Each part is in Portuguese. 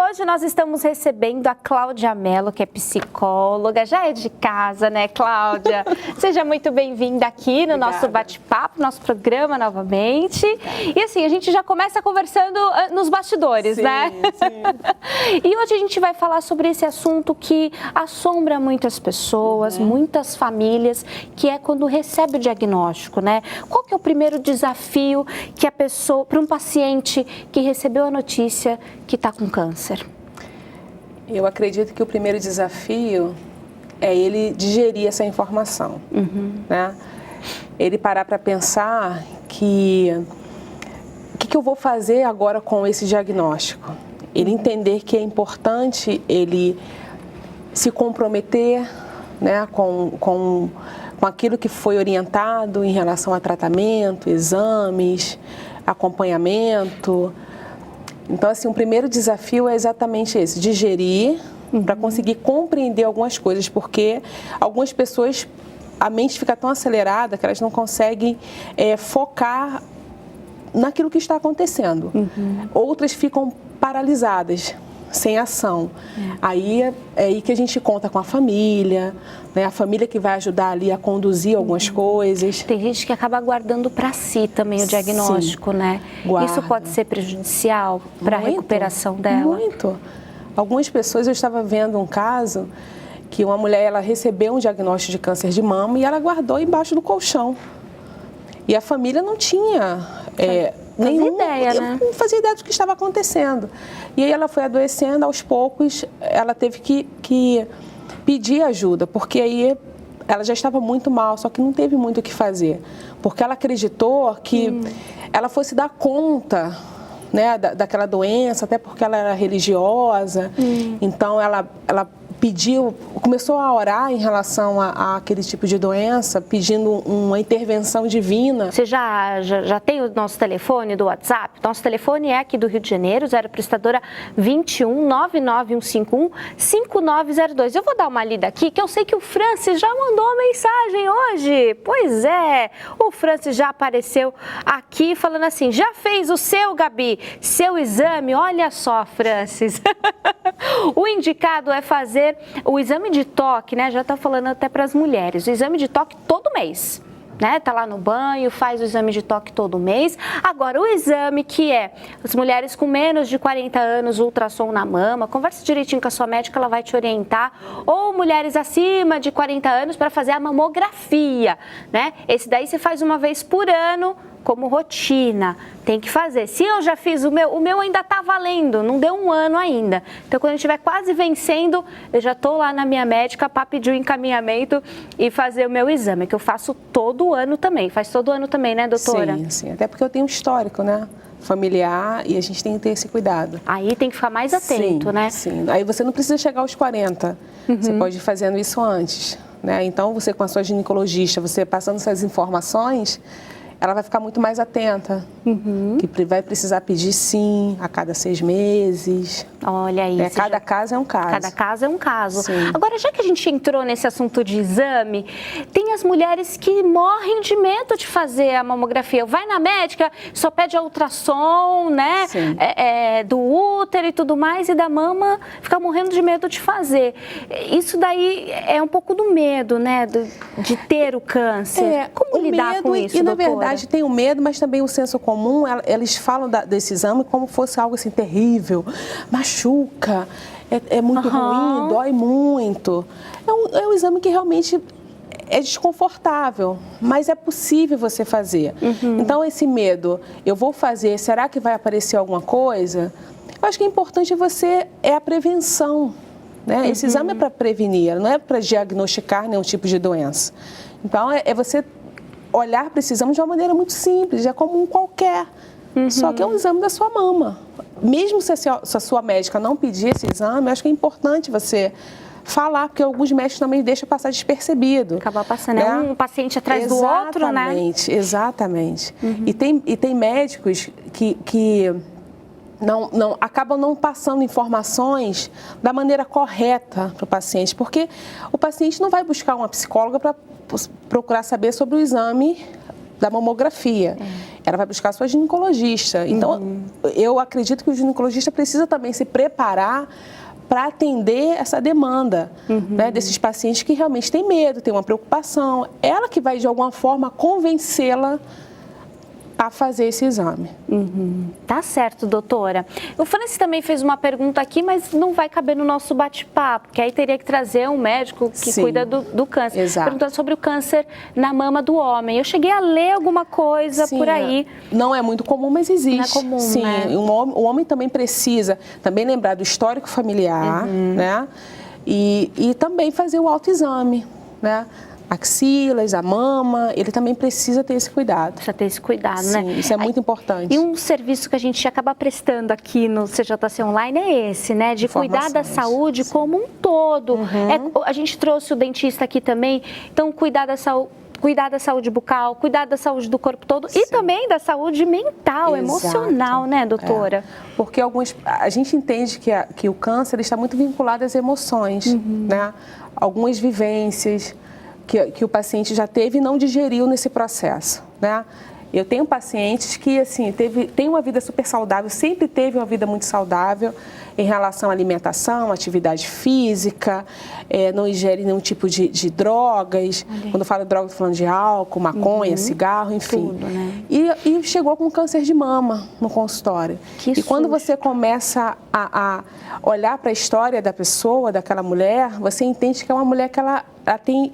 hoje nós estamos recebendo a Cláudia Mello, que é psicóloga, já é de casa, né, Cláudia? Seja muito bem-vinda aqui no nosso bate-papo, nosso programa novamente. E assim, a gente já começa conversando nos bastidores, né? Sim. E hoje a gente vai falar sobre esse assunto que assombra muitas pessoas, muitas famílias, que é quando recebe o diagnóstico, né? Qual que é o primeiro desafio que a pessoa, para um paciente que recebeu a notícia que está com câncer? Eu acredito que o primeiro desafio é ele digerir essa informação, né? Ele parar para pensar que o que eu vou fazer agora com esse diagnóstico? Ele entender que é importante ele se comprometer, né, com aquilo que foi orientado em relação a tratamento, exames, acompanhamento. Então, assim, o primeiro desafio é exatamente esse, digerir, para conseguir compreender algumas coisas, porque algumas pessoas, a mente fica tão acelerada que elas não conseguem focar naquilo que está acontecendo. Outras ficam paralisadas, sem ação. Aí é aí que a gente conta com a família, né? A família que vai ajudar ali a conduzir algumas coisas. Tem gente que acaba guardando para si também o diagnóstico, né? Guarda. Isso pode ser prejudicial para a recuperação dela? Muito. Algumas pessoas, eu estava vendo um caso que uma mulher, ela recebeu um diagnóstico de câncer de mama e ela guardou embaixo do colchão. E a família não tinha nenhuma ideia, né? Não fazia ideia do que estava acontecendo. E aí ela foi adoecendo, aos poucos ela teve que pedir ajuda, porque aí ela já estava muito mal, só que não teve muito o que fazer. Porque ela acreditou que ela fosse dar conta, né, daquela doença, até porque ela era religiosa. Então ela pediu, começou a orar em relação a aquele tipo de doença, pedindo uma intervenção divina. Você já tem o nosso telefone do WhatsApp? Nosso telefone é aqui do Rio de Janeiro, 0 prestadora 21 99151 5902. Eu vou dar uma lida aqui, que eu sei que o Francis já mandou uma mensagem hoje. Pois é, o Francis já apareceu aqui falando assim, já fez o seu, Gabi, seu exame? Olha só, Francis. O indicado é fazer o exame de toque, né? Já está falando até para as mulheres. O exame de toque todo mês, né? Tá lá no banho, faz o exame de toque todo mês. Agora, o exame que é as mulheres com menos de 40 anos, ultrassom na mama, conversa direitinho com a sua médica, ela vai te orientar. Ou mulheres acima de 40 anos para fazer a mamografia, né? Esse daí você faz uma vez por ano, como rotina, tem que fazer. Se eu já fiz o meu ainda está valendo, não deu um ano ainda. Então, quando eu estiver quase vencendo, eu já estou lá na minha médica para pedir o encaminhamento e fazer o meu exame, que eu faço todo ano também. Faz todo ano também, né, doutora? Sim, sim. Até porque eu tenho um histórico, né, familiar, e a gente tem que ter esse cuidado. Aí tem que ficar mais atento, né? Sim. Aí você não precisa chegar aos 40. Você pode ir fazendo isso antes, né? Então, você com a sua ginecologista, você passando essas informações, ela vai ficar muito mais atenta, que vai precisar pedir sim a cada 6 meses. Olha aí. Cada caso é um caso. Cada caso é um caso. Sim. Agora, já que a gente entrou nesse assunto de exame, tem as mulheres que morrem de medo de fazer a mamografia. Vai na médica, só pede a ultrassom, né? Do útero e tudo mais, e da mama, fica morrendo de medo de fazer. Isso daí é um pouco do medo, né? De ter o câncer. Como lidar com isso, na doutora? verdade, tem o medo, mas também o senso comum, eles falam desse exame como fosse algo assim terrível, machuca, é muito ruim, dói muito. É um exame que realmente é desconfortável, mas é possível você fazer. Então, esse medo, eu vou fazer, será que vai aparecer alguma coisa? Eu acho que é importante a prevenção, né? Esse exame é para prevenir, não é para diagnosticar nenhum tipo de doença. Então, é você olhar para esse exame de uma maneira muito simples, é como um qualquer, só que é um exame da sua mama. Mesmo se a sua médica não pedir esse exame, eu acho que é importante você falar, porque alguns médicos também deixam passar despercebido. Acabar passando, né? Um paciente atrás do outro, né? Exatamente. E tem médicos que acabam não passando informações da maneira correta para o paciente, porque o paciente não vai buscar uma psicóloga para procurar saber sobre o exame da mamografia. ela vai buscar a sua ginecologista. Então, eu acredito que o ginecologista precisa também se preparar para atender essa demanda, né, desses pacientes que realmente têm medo, têm uma preocupação. Ela que vai, de alguma forma, convencê-la a fazer esse exame. Tá certo, doutora. O Francis também fez uma pergunta aqui, mas não vai caber no nosso bate-papo, porque aí teria que trazer um médico que cuida do câncer. Exato. Perguntando sobre o câncer na mama do homem. Eu cheguei a ler alguma coisa por aí. Não é muito comum, mas existe. Não é comum, sim, né? O homem também precisa também lembrar do histórico familiar, né? E também fazer o autoexame, né? Axilas, a mama, ele também precisa ter esse cuidado. Precisa ter esse cuidado, Sim, né? isso é muito importante. E um serviço que a gente acaba prestando aqui no CJC Online é esse, né? De cuidar da saúde como um todo. A gente trouxe o dentista aqui também, então cuidar da saúde bucal, cuidar da saúde do corpo todo e também da saúde mental, emocional, né, doutora? Porque a gente entende que o câncer está muito vinculado às emoções, né? Algumas vivências que o paciente já teve e não digeriu nesse processo, né? Eu tenho pacientes que, assim, tem uma vida super saudável, sempre teve uma vida muito saudável em relação à alimentação, atividade física, não ingere nenhum tipo de drogas. Quando eu falo de drogas, estou falando de álcool, maconha, cigarro, enfim. Tudo, né? E chegou com câncer de mama no consultório. E quando você começa a olhar para a história da pessoa, daquela mulher, você entende que é uma mulher que ela tem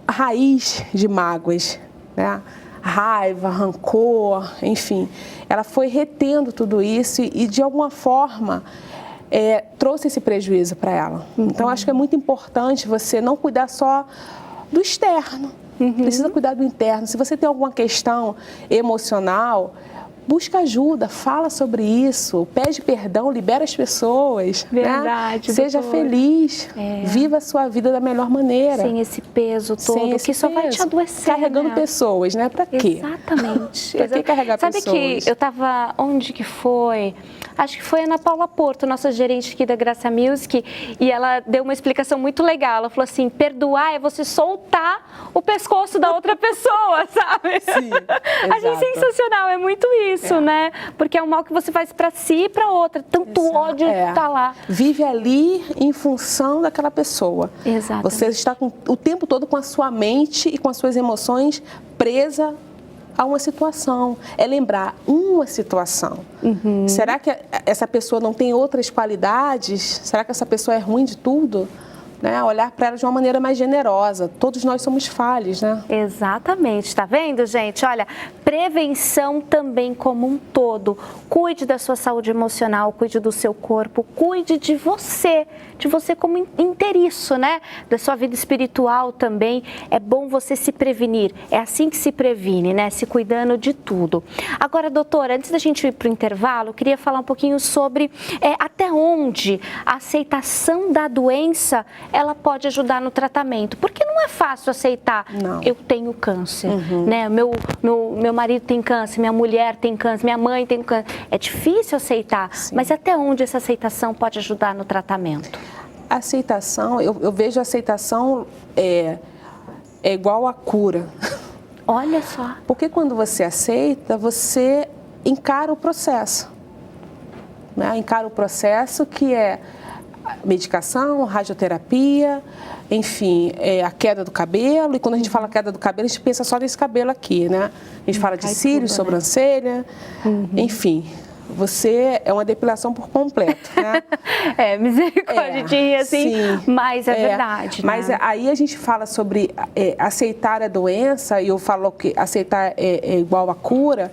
raiz de mágoas, né? Raiva, rancor, enfim. Ela foi retendo tudo isso e de alguma forma, trouxe esse prejuízo para ela. Então, acho que é muito importante você não cuidar só do externo, precisa cuidar do interno. Se você tem alguma questão emocional, busca ajuda, fala sobre isso, pede perdão, libera as pessoas. Verdade, né? Seja feliz, viva a sua vida da melhor maneira. Sem esse peso todo, que só vai te adoecer. Carregando pessoas, né? Pra quê? Exatamente. Pra que carregar pessoas? Sabe que eu tava, onde que foi? Acho que foi a Ana Paula Porto, nossa gerente aqui da Graça Music, e ela deu uma explicação muito legal. Ela falou assim, perdoar é você soltar o pescoço da outra pessoa, sabe? Sim, Achei sensacional, é muito isso, né? Porque é um mal que você faz pra si e pra outra. Tanto ódio tá lá. Vive ali em função daquela pessoa. Exato. Você está o tempo todo com a sua mente e com as suas emoções presa a uma situação. É lembrar uma situação. Será que essa pessoa não tem outras qualidades? Será que essa pessoa é ruim de tudo? Né? Olhar para ela de uma maneira mais generosa. Todos nós somos falhos, né? Exatamente. Tá vendo, gente? Olha, prevenção também como um todo. Cuide da sua saúde emocional, cuide do seu corpo, cuide de você como inteiriço, né? Da sua vida espiritual também. É bom você se prevenir. É assim que se previne, né? Se cuidando de tudo. Agora, doutora, antes da gente ir para o intervalo, eu queria falar um pouquinho sobre até onde a aceitação da doença ela pode ajudar no tratamento. Porque não é fácil aceitar, eu tenho câncer, né? Meu marido tem câncer, minha mulher tem câncer, minha mãe tem câncer. É difícil aceitar, mas até onde essa aceitação pode ajudar no tratamento? A aceitação, eu vejo a aceitação é igual a cura. Olha só. Porque quando você aceita, você encara o processo. Né? Encara o processo que é medicação, radioterapia, enfim, a queda do cabelo. E quando a gente fala queda do cabelo, a gente pensa só nesse cabelo aqui, né? A gente fala de cílios, sobrancelha, enfim. Você é uma depilação por completo, né? Misericórdia de rir assim, mas é verdade. Mas aí a gente fala sobre aceitar a doença, e eu falo que aceitar é igual a cura,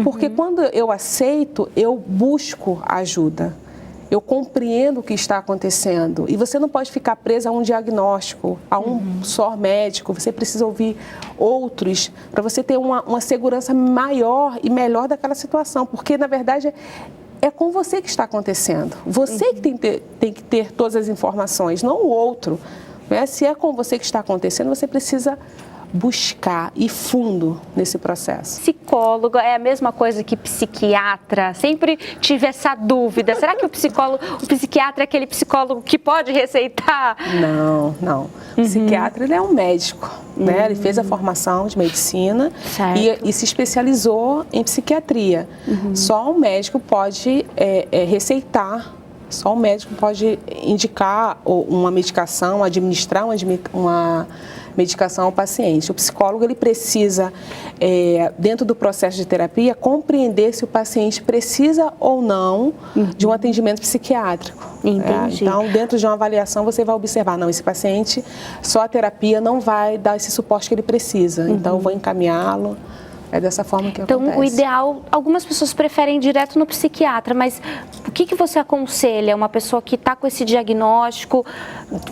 porque quando eu aceito, eu busco ajuda. Eu compreendo o que está acontecendo. E você não pode ficar presa a um diagnóstico, a um só médico. Você precisa ouvir outros para você ter uma segurança maior e melhor daquela situação. Porque, na verdade, é com você que está acontecendo. Você que tem que ter todas as informações, não o outro. Né? Se é com você que está acontecendo, você precisa buscar ir fundo nesse processo. Psicólogo é a mesma coisa que psiquiatra? Sempre tive essa dúvida. Será que o psiquiatra é aquele psicólogo que pode receitar? Não. O psiquiatra, ele é um médico, né? Ele fez a formação de medicina e se especializou em psiquiatria. Só um médico pode receitar. Só o médico pode indicar uma medicação, administrar uma medicação ao paciente. O psicólogo, ele precisa, dentro do processo de terapia, compreender se o paciente precisa ou não de um atendimento psiquiátrico. Entendi. Então, dentro de uma avaliação, você vai observar, não, esse paciente, só a terapia não vai dar esse suporte que ele precisa. Então, eu vou encaminhá-lo. É dessa forma que acontece. Então, o ideal, algumas pessoas preferem ir direto no psiquiatra, mas o que você aconselha? Uma pessoa que está com esse diagnóstico,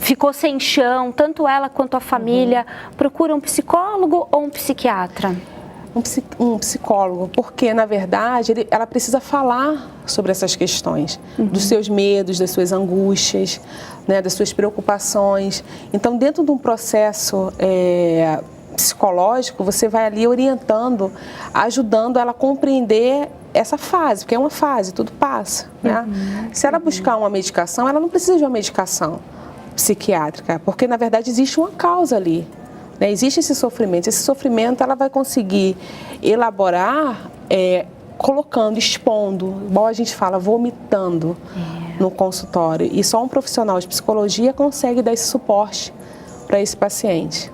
ficou sem chão, tanto ela quanto a família, procura um psicólogo ou um psiquiatra? Um psicólogo, porque, na verdade, ela precisa falar sobre essas questões, dos seus medos, das suas angústias, né, das suas preocupações. Então, dentro de um processo psicológico, você vai ali orientando, ajudando ela a compreender essa fase, porque é uma fase, tudo passa, né? Se ela buscar uma medicação, ela não precisa de uma medicação psiquiátrica, porque na verdade existe uma causa ali, né? Existe esse sofrimento ela vai conseguir elaborar colocando, expondo, igual a gente fala, vomitando no consultório, e só um profissional de psicologia consegue dar esse suporte para esse paciente.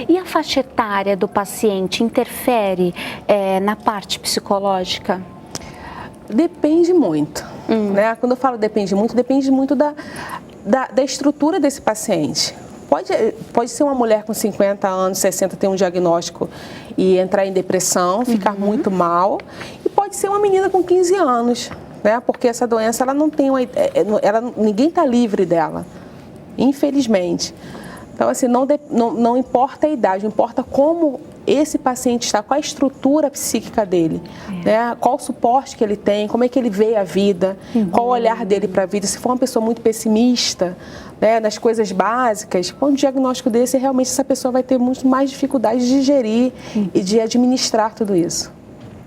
E a faixa etária do paciente interfere na parte psicológica? Depende muito, né? Quando eu falo depende muito da estrutura desse paciente. Pode ser uma mulher com 50 anos, 60, ter um diagnóstico e entrar em depressão, ficar muito mal, e pode ser uma menina com 15 anos, né? Porque essa doença, ela não tem ninguém está livre dela, infelizmente. Então, assim, não importa a idade, importa como esse paciente está, qual a estrutura psíquica dele, né? Qual o suporte que ele tem, como é que ele vê a vida, qual o olhar dele para a vida. Se for uma pessoa muito pessimista, né, nas coisas básicas, com um diagnóstico desse, realmente essa pessoa vai ter muito mais dificuldade de digerir e de administrar tudo isso.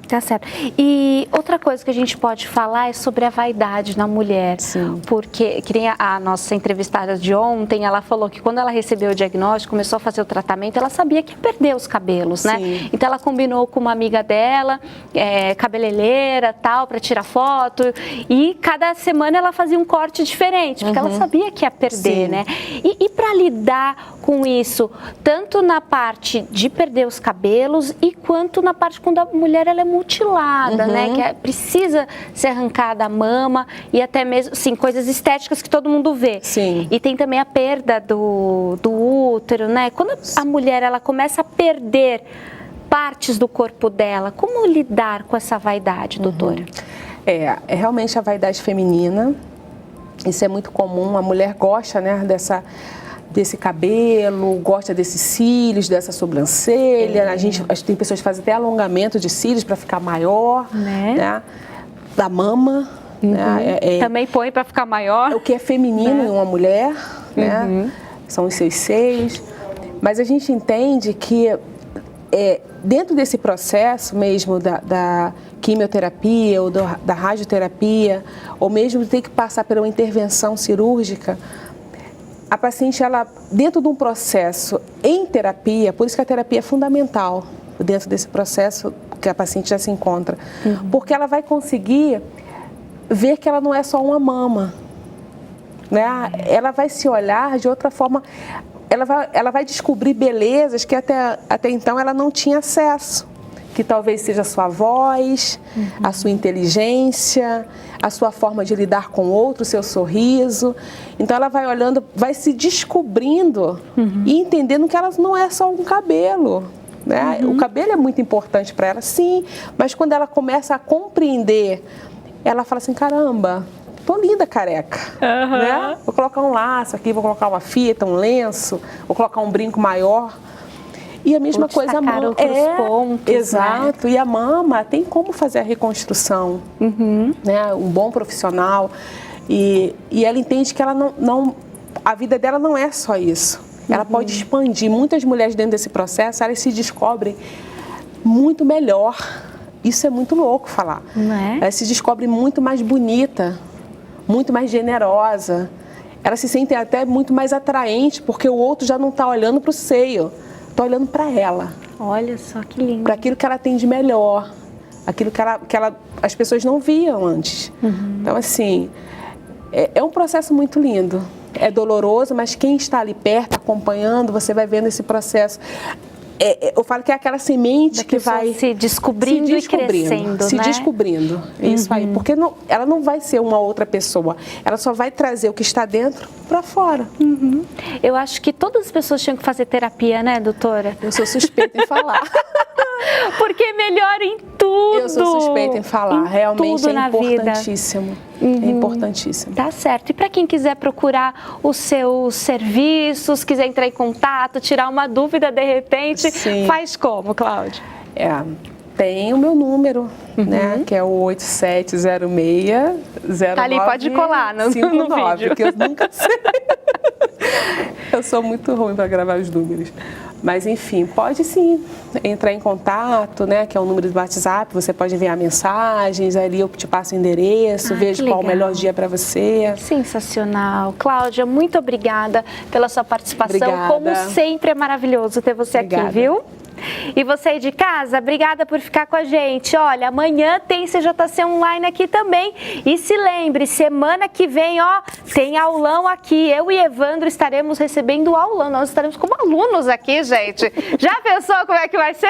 Tá certo. E outra coisa que a gente pode falar é sobre a vaidade na mulher. Sim. Porque, que nem a nossa entrevistada de ontem, ela falou que quando ela recebeu o diagnóstico, começou a fazer o tratamento, ela sabia que ia perder os cabelos, né? Sim. Então ela combinou com uma amiga dela, cabeleireira, tal, para tirar foto, e cada semana ela fazia um corte diferente, porque ela sabia que ia perder, Sim. né? E para lidar com isso, tanto na parte de perder os cabelos e quanto na parte quando a mulher ela é mutilada, né? Que precisa ser arrancada a mama e até mesmo, sim, coisas estéticas que todo mundo vê. Sim. E tem também a perda do útero, né? Quando a mulher ela começa a perder partes do corpo dela, como lidar com essa vaidade, doutora? É realmente a vaidade feminina. Isso é muito comum. A mulher gosta, né, desse cabelo, gosta desses cílios, dessa sobrancelha. Tem pessoas que fazem até alongamento de cílios para ficar maior, né? Da mama. Né? Também põe para ficar maior. O que é feminino em uma mulher, né? São os seus seios. Mas a gente entende que dentro desse processo mesmo da quimioterapia ou da radioterapia, ou mesmo ter que passar por uma intervenção cirúrgica, a paciente, ela, dentro de um processo em terapia, por isso que a terapia é fundamental dentro desse processo que a paciente já se encontra, porque ela vai conseguir ver que ela não é só uma mama, né? Ela vai se olhar de outra forma, ela vai descobrir belezas que até então ela não tinha acesso, que talvez seja a sua voz, a sua inteligência, a sua forma de lidar com o outro, o seu sorriso. Então ela vai olhando, vai se descobrindo e entendendo que ela não é só um cabelo, né? O cabelo é muito importante para ela, sim, mas quando ela começa a compreender, ela fala assim, caramba, tô linda careca, né? Vou colocar um laço aqui, vou colocar uma fita, um lenço, vou colocar um brinco maior. E a mesma coisa a mama. Pontos, exato. Né? E a mama tem como fazer a reconstrução, né? Um bom profissional. E ela entende que ela a vida dela não é só isso. ela pode expandir. Muitas mulheres dentro desse processo, elas se descobrem muito melhor. Isso é muito louco falar. Não é? Ela se descobre muito mais bonita, muito mais generosa. Ela se sente até muito mais atraente, porque o outro já não está olhando para o seio, está olhando para ela. Olha só que lindo. Para aquilo que ela tem de melhor, aquilo que as pessoas não viam antes. Então, assim, é um processo muito lindo. É doloroso, mas quem está ali perto, acompanhando, você vai vendo esse processo. Eu falo que é aquela semente que vai se descobrindo e crescendo, se né? descobrindo. Isso aí, porque ela não vai ser uma outra pessoa, ela só vai trazer o que está dentro para fora. Eu acho que todas as pessoas tinham que fazer terapia, né, doutora? Eu sou suspeita em falar. Porque melhora em tudo. Eu sou suspeita em falar. Realmente tudo é na importantíssimo. É importantíssimo. Tá certo. E para quem quiser procurar os seus serviços, quiser entrar em contato, tirar uma dúvida de repente, Sim. faz como, Cláudia? Tem o meu número, né, que é o 8706-0959, Tá ali, pode colar no vídeo. que eu nunca sei. Eu sou muito ruim para gravar os números. Mas, enfim, pode sim entrar em contato, né, que é o número do WhatsApp, você pode enviar mensagens, ali eu te passo o endereço, vejo qual o melhor dia para você. Sensacional. Cláudia, muito obrigada pela sua participação. Obrigada. Como sempre, é maravilhoso ter você aqui, viu? E você aí de casa, obrigada por ficar com a gente. Olha, amanhã tem CJC Online aqui também. E se lembre, semana que vem, ó, tem aulão aqui. Eu e Evandro estaremos recebendo aulão. Nós estaremos como alunos aqui, gente. Já pensou como é que vai ser?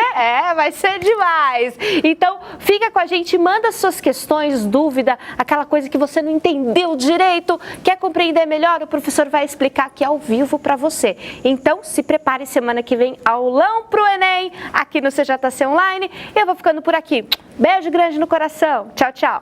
Vai ser demais. Então, fica com a gente, manda suas questões, dúvida, aquela coisa que você não entendeu direito, quer compreender melhor, o professor vai explicar aqui ao vivo para você. Então, se prepare, semana que vem, aulão pro Enem, aqui no CJC Online. Eu vou ficando por aqui. Beijo grande no coração. Tchau, tchau.